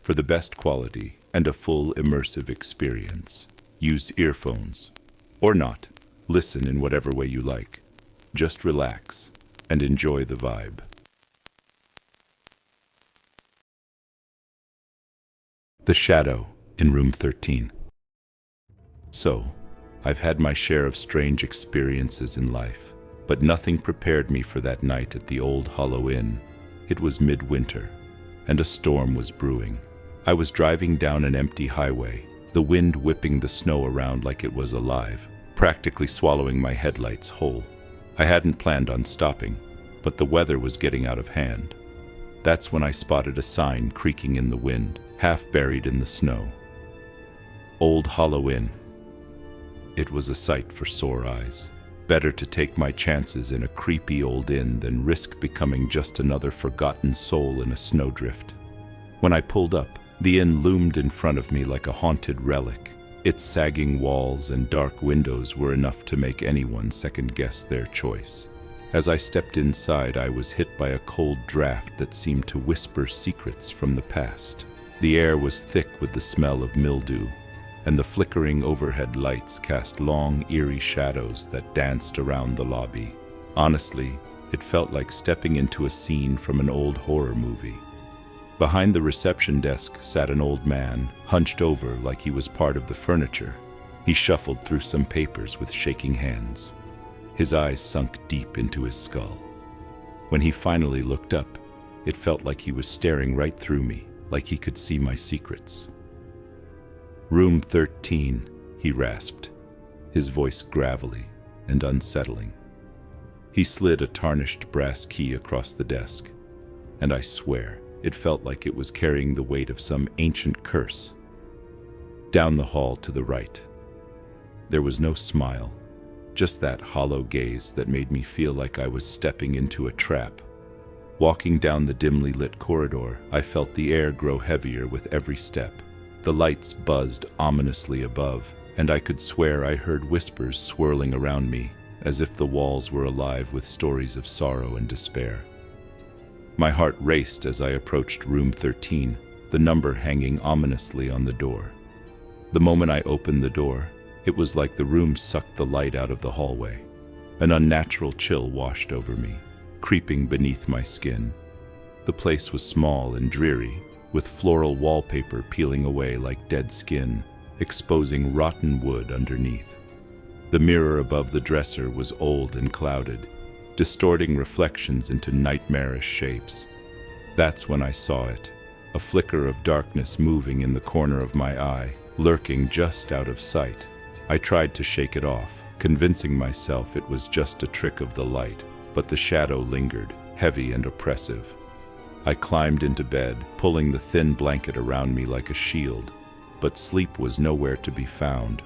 For the best quality and a full immersive experience, use earphones. Or not. Listen in whatever way you like. Just relax and enjoy the vibe. The shadow in room 13. So, I've had my share of strange experiences in life, but nothing prepared me for that night at the old Hollow Inn. It was midwinter, and a storm was brewing. I was driving down an empty highway, the wind whipping the snow around like it was alive, practically swallowing my headlights whole. I hadn't planned on stopping, but the weather was getting out of hand. That's when I spotted a sign creaking in the wind, half buried in the snow. Old Hollow Inn. It was a sight for sore eyes. Better to take my chances in a creepy old inn than risk becoming just another forgotten soul in a snowdrift. When I pulled up, the inn loomed in front of me like a haunted relic. Its sagging walls and dark windows were enough to make anyone second-guess their choice. As I stepped inside, I was hit by a cold draft that seemed to whisper secrets from the past. The air was thick with the smell of mildew, and the flickering overhead lights cast long, eerie shadows that danced around the lobby. Honestly, it felt like stepping into a scene from an old horror movie. Behind the reception desk sat an old man, hunched over like he was part of the furniture. He shuffled through some papers with shaking hands. His eyes sunk deep into his skull. When he finally looked up, it felt like he was staring right through me, like he could see my secrets. "Room 13, he rasped, his voice gravelly and unsettling. He slid a tarnished brass key across the desk, and I swear, it felt like it was carrying the weight of some ancient curse. Down the hall to the right. There was no smile, just that hollow gaze that made me feel like I was stepping into a trap. Walking down the dimly lit corridor, I felt the air grow heavier with every step. The lights buzzed ominously above, and I could swear I heard whispers swirling around me, as if the walls were alive with stories of sorrow and despair. My heart raced as I approached room 13, the number hanging ominously on the door. The moment I opened the door, it was like the room sucked the light out of the hallway. An unnatural chill washed over me, creeping beneath my skin. The place was small and dreary, with floral wallpaper peeling away like dead skin, exposing rotten wood underneath. The mirror above the dresser was old and clouded, distorting reflections into nightmarish shapes. That's when I saw it, a flicker of darkness moving in the corner of my eye, lurking just out of sight. I tried to shake it off, convincing myself it was just a trick of the light, but the shadow lingered, heavy and oppressive. I climbed into bed, pulling the thin blanket around me like a shield, but sleep was nowhere to be found.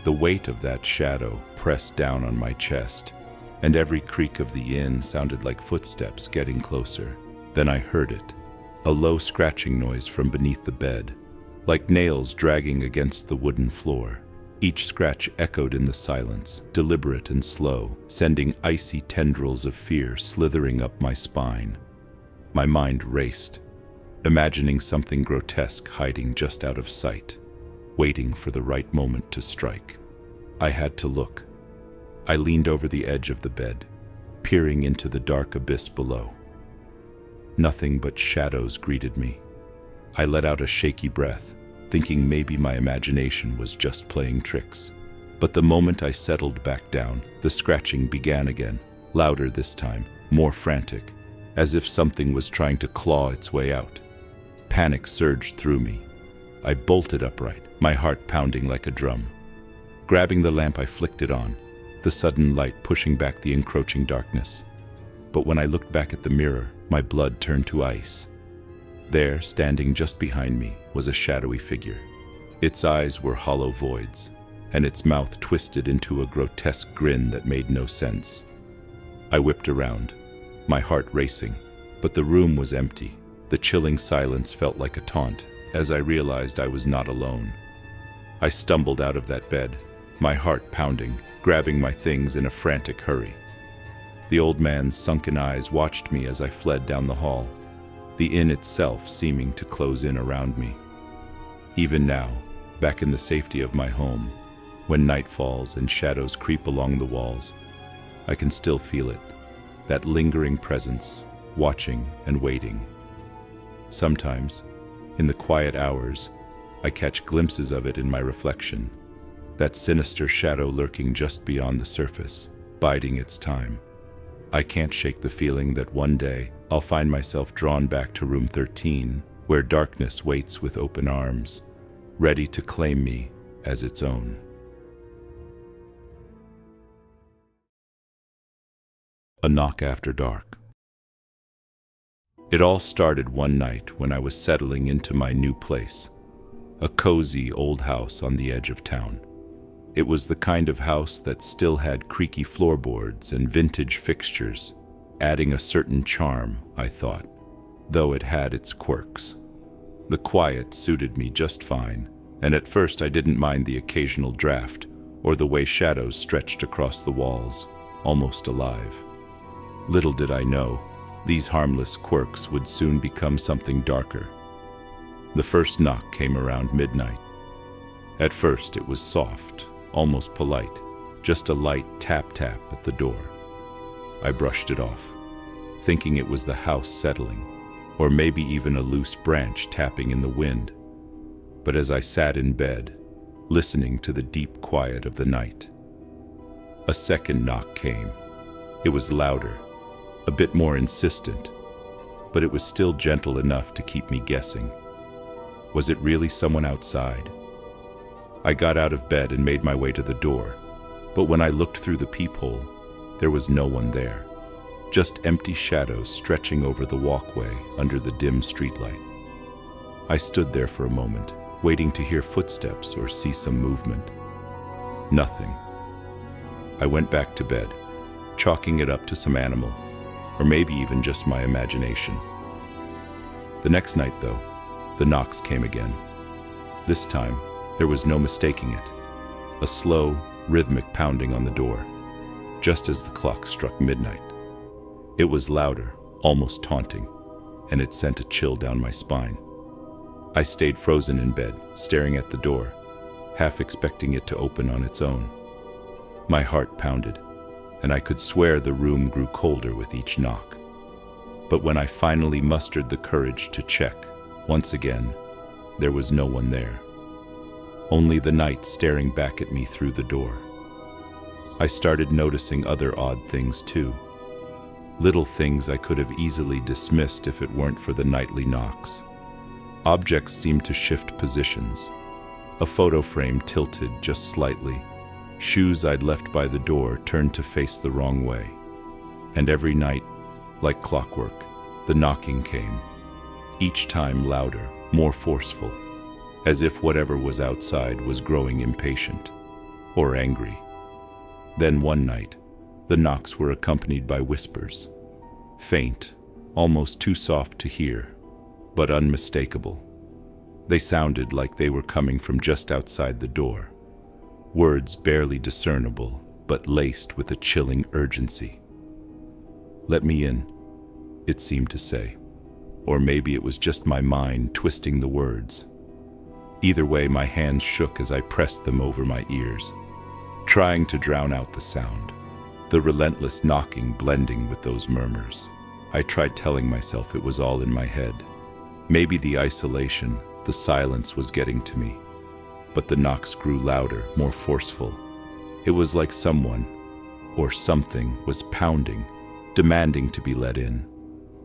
The weight of that shadow pressed down on my chest, and every creak of the inn sounded like footsteps getting closer. Then I heard it, a low scratching noise from beneath the bed, like nails dragging against the wooden floor. Each scratch echoed in the silence, deliberate and slow, sending icy tendrils of fear slithering up my spine. My mind raced, imagining something grotesque hiding just out of sight, waiting for the right moment to strike. I had to look. I leaned over the edge of the bed, peering into the dark abyss below. Nothing but shadows greeted me. I let out a shaky breath, thinking maybe my imagination was just playing tricks. But the moment I settled back down, the scratching began again, louder this time, more frantic, as if something was trying to claw its way out. Panic surged through me. I bolted upright, my heart pounding like a drum. Grabbing the lamp, I flicked it on, the sudden light pushing back the encroaching darkness. But when I looked back at the mirror, my blood turned to ice. There, standing just behind me, was a shadowy figure. Its eyes were hollow voids, and its mouth twisted into a grotesque grin that made no sense. I whipped around, my heart racing, but the room was empty. The chilling silence felt like a taunt, as I realized I was not alone. I stumbled out of that bed, my heart pounding, grabbing my things in a frantic hurry. The old man's sunken eyes watched me as I fled down the hall. the inn itself seeming to close in around me. Even now, back in the safety of my home, when night falls and shadows creep along the walls, I can still feel it, that lingering presence, watching and waiting. Sometimes, in the quiet hours, I catch glimpses of it in my reflection, that sinister shadow lurking just beyond the surface, biding its time. I can't shake the feeling that one day I'll find myself drawn back to room 13, where darkness waits with open arms, ready to claim me as its own. A knock after dark. It all started one night when I was settling into my new place, a cozy old house on the edge of town. It was the kind of house that still had creaky floorboards and vintage fixtures, adding a certain charm, I thought, though it had its quirks. The quiet suited me just fine, and at first I didn't mind the occasional draft or the way shadows stretched across the walls, almost alive. Little did I know, these harmless quirks would soon become something darker. The first knock came around midnight. At first it was soft, almost polite, just a light tap-tap at the door. I brushed it off, thinking it was the house settling, or maybe even a loose branch tapping in the wind. But as I sat in bed, listening to the deep quiet of the night, a second knock came. It was louder, a bit more insistent, but it was still gentle enough to keep me guessing. Was it really someone outside? I got out of bed and made my way to the door, but when I looked through the peephole, there was no one there, just empty shadows stretching over the walkway under the dim streetlight. I stood there for a moment, waiting to hear footsteps or see some movement. Nothing. I went back to bed, chalking it up to some animal, or maybe even just my imagination. The next night, though, the knocks came again. This time, there was no mistaking it. A slow, rhythmic pounding on the door, just as the clock struck midnight. It was louder, almost taunting, and it sent a chill down my spine. I stayed frozen in bed, staring at the door, half expecting it to open on its own. My heart pounded, and I could swear the room grew colder with each knock. But when I finally mustered the courage to check, once again, there was no one there. Only the night staring back at me through the door. I started noticing other odd things too. Little things I could have easily dismissed if it weren't for the nightly knocks. Objects seemed to shift positions. A photo frame tilted just slightly. Shoes I'd left by the door turned to face the wrong way. And every night, like clockwork, the knocking came. Each time louder, more forceful, as if whatever was outside was growing impatient or angry. Then one night, the knocks were accompanied by whispers. Faint, almost too soft to hear, but unmistakable. They sounded like they were coming from just outside the door. Words barely discernible, but laced with a chilling urgency. "Let me in," it seemed to say. Or maybe it was just my mind twisting the words. Either way, my hands shook as I pressed them over my ears, trying to drown out the sound, the relentless knocking blending with those murmurs. I tried telling myself it was all in my head. Maybe the isolation, the silence was getting to me. But the knocks grew louder, more forceful. It was like someone, or something, was pounding, demanding to be let in.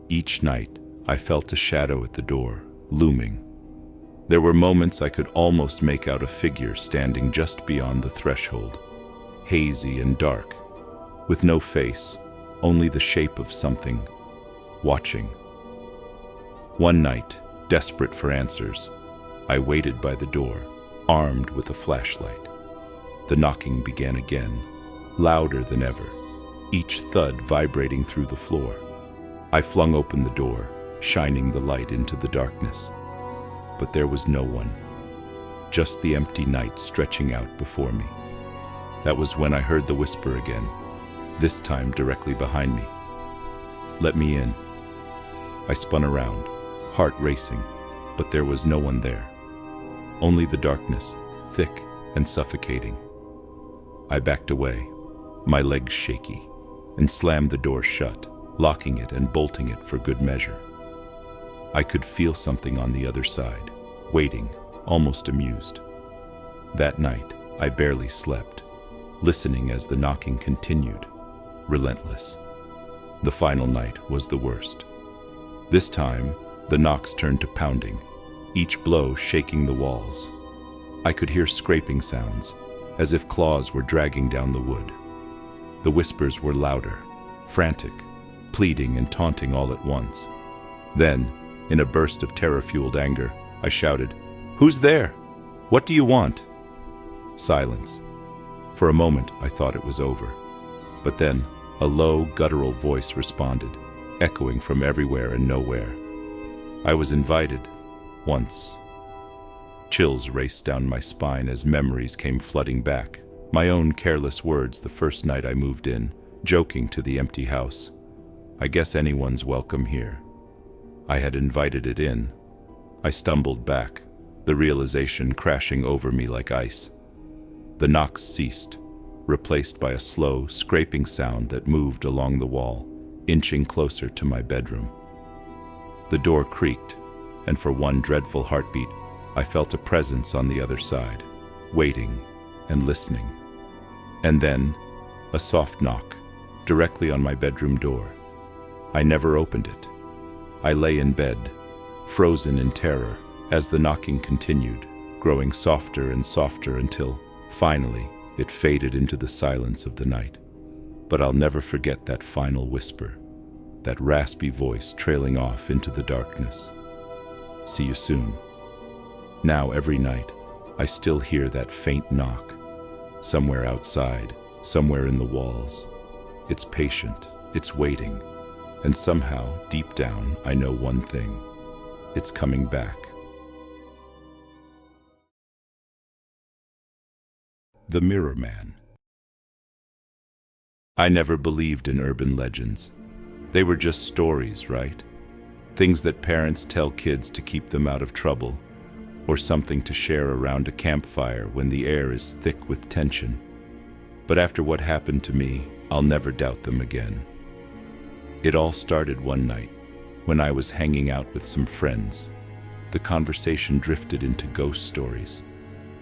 Each night, I felt a shadow at the door, looming. There were moments I could almost make out a figure standing just beyond the threshold, hazy and dark, with no face, only the shape of something, watching. One night, desperate for answers, I waited by the door, armed with a flashlight. The knocking began again, louder than ever, each thud vibrating through the floor. I flung open the door, shining the light into the darkness. But there was no one, just the empty night stretching out before me. That was when I heard the whisper again, this time directly behind me. "Let me in." I spun around, heart racing, but there was no one there. Only the darkness, thick and suffocating. I backed away, my legs shaky, and slammed the door shut, locking it and bolting it for good measure. I could feel something on the other side, waiting, almost amused. That night, I barely slept, listening as the knocking continued, relentless. The final night was the worst. This time, the knocks turned to pounding, each blow shaking the walls. I could hear scraping sounds, as if claws were dragging down the wood. The whispers were louder, frantic, pleading and taunting all at once. Then, in a burst of terror-fueled anger, I shouted, "Who's there? What do you want?" Silence. For a moment, I thought it was over. But then, a low, guttural voice responded, echoing from everywhere and nowhere. I was invited, once. Chills raced down my spine as memories came flooding back. My own careless words the first night I moved in, joking to the empty house. "I guess anyone's welcome here." I had invited it in. I stumbled back, the realization crashing over me like ice. The knocks ceased, replaced by a slow, scraping sound that moved along the wall, inching closer to my bedroom. The door creaked, and for one dreadful heartbeat, I felt a presence on the other side, waiting and listening. And then, a soft knock, directly on my bedroom door. I never opened it. I lay in bed, frozen in terror, as the knocking continued, growing softer and softer until, finally, it faded into the silence of the night. But I'll never forget that final whisper, that raspy voice trailing off into the darkness. "See you soon." Now every night, I still hear that faint knock, somewhere outside, somewhere in the walls. It's patient, it's waiting, and somehow, deep down, I know one thing. It's coming back. The Mirror Man. I never believed in urban legends. They were just stories, right? Things that parents tell kids to keep them out of trouble, or something to share around a campfire when the air is thick with tension. But after what happened to me, I'll never doubt them again. It all started one night, when I was hanging out with some friends. The conversation drifted into ghost stories.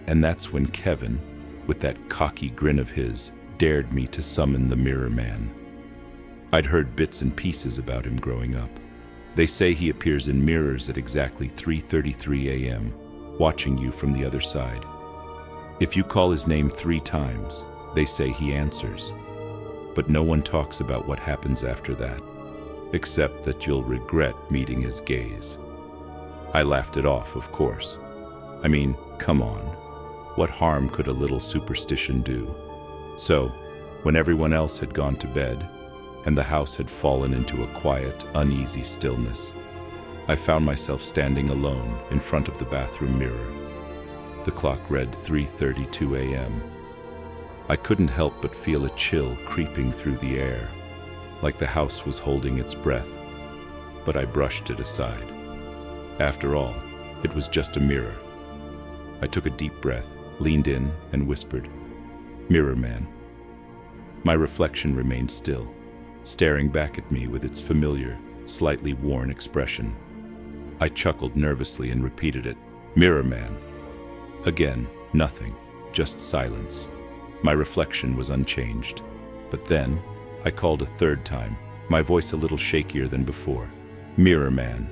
And that's when Kevin, with that cocky grin of his, dared me to summon the Mirror Man. I'd heard bits and pieces about him growing up. They say he appears in mirrors at exactly 3:33 a.m., watching you from the other side. If you call his name 3 times, they say he answers. But no one talks about what happens after that, except that you'll regret meeting his gaze. I laughed it off, of course. I mean, come on. What harm could a little superstition do? So, when everyone else had gone to bed, and the house had fallen into a quiet, uneasy stillness, I found myself standing alone in front of the bathroom mirror. The clock read 3:32 a.m. I couldn't help but feel a chill creeping through the air, like the house was holding its breath, but I brushed it aside. After all, it was just a mirror. I took a deep breath, leaned in, and whispered, "Mirror Man." My reflection remained still, staring back at me with its familiar, slightly worn expression. I chuckled nervously and repeated it, "Mirror Man." Again, nothing, just silence. My reflection was unchanged. But then, I called a third time, my voice a little shakier than before. "Mirror Man."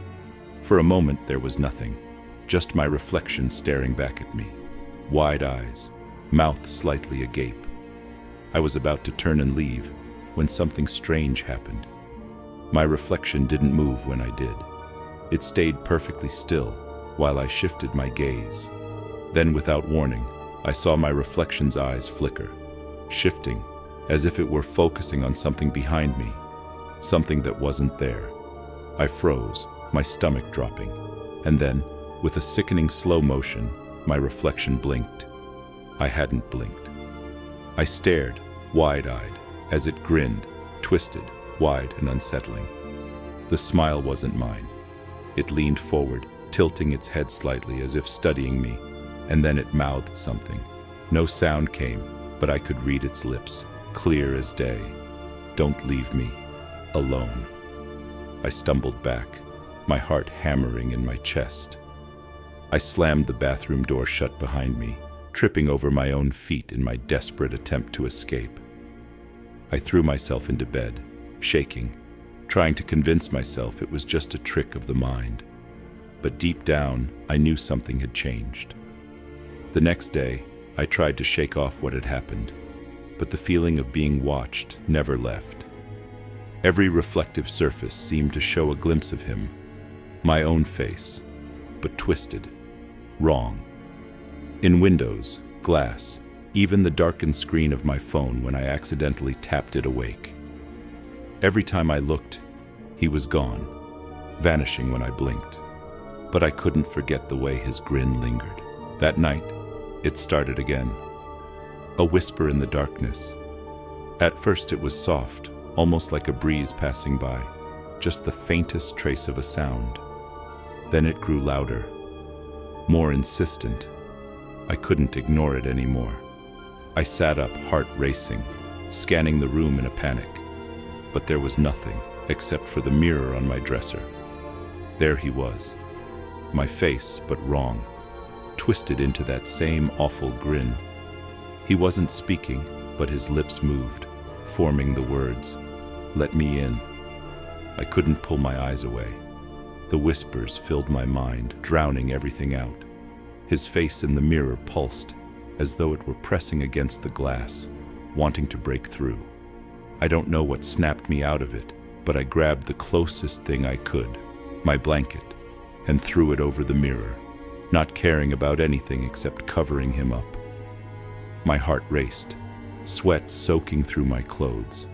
For a moment there was nothing, just my reflection staring back at me. Wide eyes, mouth slightly agape. I was about to turn and leave when something strange happened. My reflection didn't move when I did. It stayed perfectly still while I shifted my gaze. Then, without warning, I saw my reflection's eyes flicker, shifting, as if it were focusing on something behind me, something that wasn't there. I froze, my stomach dropping, and then, with a sickening slow motion, my reflection blinked. I hadn't blinked. I stared, wide-eyed, as it grinned, twisted, wide and unsettling. The smile wasn't mine. It leaned forward, tilting its head slightly as if studying me, and then it mouthed something. No sound came, but I could read its lips, clear as day. "Don't leave me alone." I stumbled back, my heart hammering in my chest. I slammed the bathroom door shut behind me, tripping over my own feet in my desperate attempt to escape. I threw myself into bed, shaking, trying to convince myself it was just a trick of the mind. But deep down, I knew something had changed. The next day, I tried to shake off what had happened, but the feeling of being watched never left. Every reflective surface seemed to show a glimpse of him, my own face, but twisted, wrong. In windows, glass, even the darkened screen of my phone when I accidentally tapped it awake. Every time I looked, he was gone, vanishing when I blinked. But I couldn't forget the way his grin lingered. That night, it started again. A whisper in the darkness. At first it was soft, almost like a breeze passing by, just the faintest trace of a sound. Then it grew louder, more insistent. I couldn't ignore it anymore. I sat up, heart racing, scanning the room in a panic. But there was nothing except for the mirror on my dresser. There he was, my face, but wrong, twisted into that same awful grin. He wasn't speaking, but his lips moved, forming the words, "Let me in." I couldn't pull my eyes away. The whispers filled my mind, drowning everything out. His face in the mirror pulsed, as though it were pressing against the glass, wanting to break through. I don't know what snapped me out of it, but I grabbed the closest thing I could, my blanket, and threw it over the mirror, not caring about anything except covering him up. My heart raced, sweat soaking through my clothes.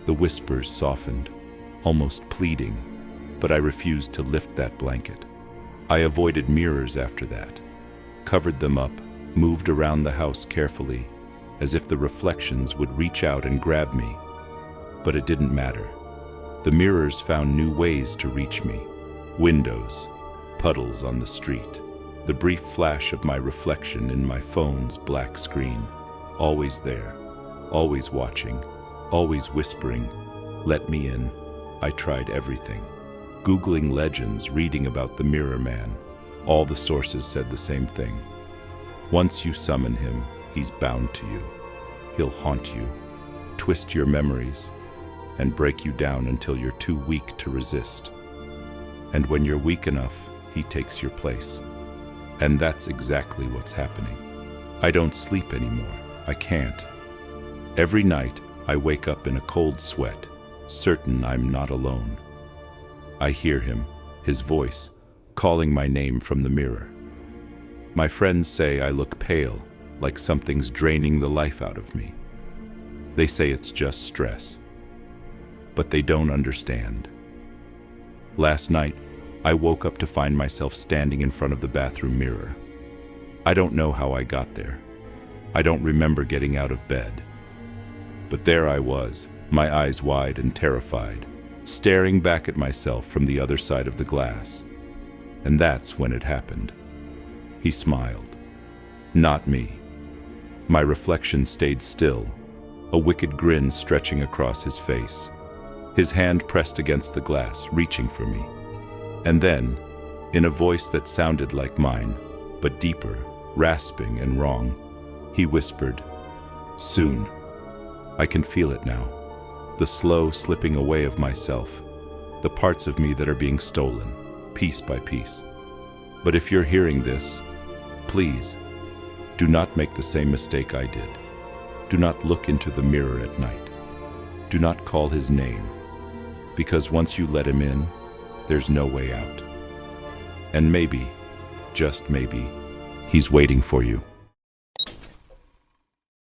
The whispers softened, almost pleading, but I refused to lift that blanket. I avoided mirrors after that, covered them up, moved around the house carefully, as if the reflections would reach out and grab me. But it didn't matter. The mirrors found new ways to reach me. Windows, puddles on the street, the brief flash of my reflection in my phone's black screen. Always there, always watching, always whispering, "Let me in." I tried everything. Googling legends, reading about the Mirror Man. All the sources said the same thing. Once you summon him, he's bound to you. He'll haunt you, twist your memories, and break you down until you're too weak to resist. And when you're weak enough, he takes your place. And that's exactly what's happening. I don't sleep anymore. I can't. Every night, I wake up in a cold sweat, certain I'm not alone. I hear him, his voice, calling my name from the mirror. My friends say I look pale, like something's draining the life out of me. They say it's just stress. But they don't understand. Last night, I woke up to find myself standing in front of the bathroom mirror. I don't know how I got there. I don't remember getting out of bed. But there I was, my eyes wide and terrified, staring back at myself from the other side of the glass. And that's when it happened. He smiled. Not me. My reflection stayed still, a wicked grin stretching across his face. His hand pressed against the glass, reaching for me. And then, in a voice that sounded like mine, but deeper, rasping and wrong, he whispered, "Soon." I can feel it now, the slow slipping away of myself, the parts of me that are being stolen, piece by piece. But if you're hearing this, please, do not make the same mistake I did. Do not look into the mirror at night. Do not call his name, because once you let him in, there's no way out. And maybe, just maybe, he's waiting for you.